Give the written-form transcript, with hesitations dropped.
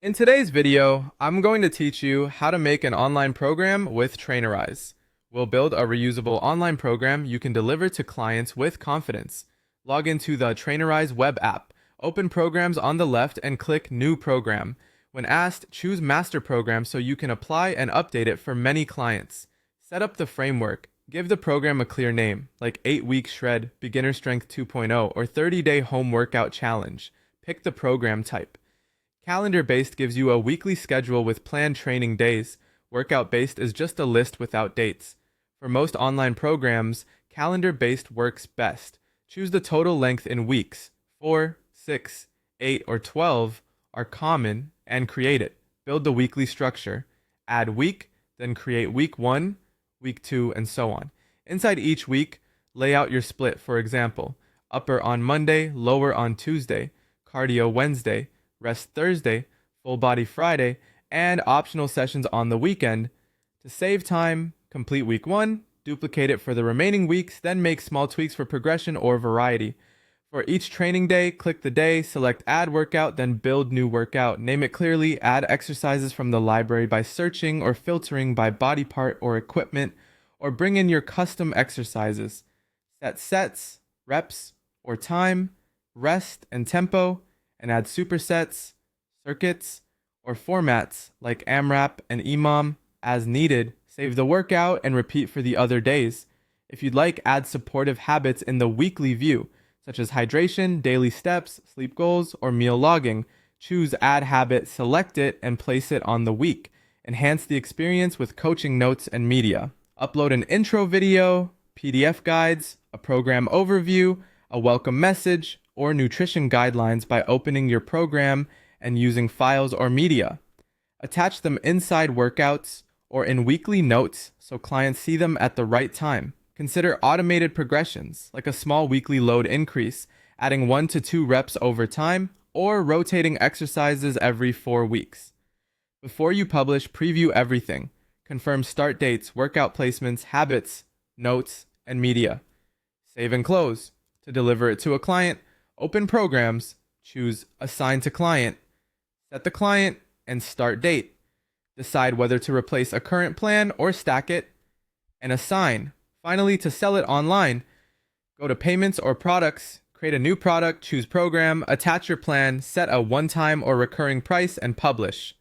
In today's video, I'm going to teach you how to make an online program with Trainerize. We'll build a reusable online program you can deliver to clients with confidence. Log into the Trainerize web app, open Programs on the left and click New Program. When asked, choose Master Program so you can apply and update it for many clients. Set up the framework. Give the program a clear name, like 8-week shred, beginner strength 2.0, or 30-day home workout challenge. Pick the program type. Calendar-based gives you a weekly schedule with planned training days. Workout-based is just a list without dates. For most online programs, calendar-based works best. Choose the total length in weeks. 4, 6, 8, or 12 are common, and create it. Build the weekly structure. Add week, then create week 1, week 2, and so on. Inside each week, lay out your split. For example, upper on Monday, lower on Tuesday, cardio Wednesday, rest Thursday, full body Friday, and optional sessions on the weekend. To save time, complete week 1, duplicate it for the remaining weeks, then make small tweaks for progression or variety. For each training day, click the day, select add workout, then build new workout. Name it clearly, add exercises from the library by searching or filtering by body part or equipment, or bring in your custom exercises. Set sets, reps, or time, rest and tempo, and add supersets, circuits, or formats like AMRAP and EMOM as needed. Save the workout and repeat for the other days. If you'd like, add supportive habits in the weekly view, such as hydration, daily steps, sleep goals, or meal logging. Choose Add Habit, select it, and place it on the week. Enhance the experience with coaching notes and media. Upload an intro video, PDF guides, a program overview, a welcome message, or nutrition guidelines by opening your program and using files or media. Attach them inside workouts or in weekly notes so clients see them at the right time. Consider automated progressions, like a small weekly load increase, adding 1 to 2 reps over time, or rotating exercises every 4 weeks. Before you publish, preview everything. Confirm start dates, workout placements, habits, notes, and media. Save and close. To deliver it to a client, open Programs, choose Assign to Client, set the client, and start date. Decide whether to replace a current plan or stack it, and assign. Finally, to sell it online, go to Payments or Products, create a new product, choose Program, attach your plan, set a one-time or recurring price, and publish.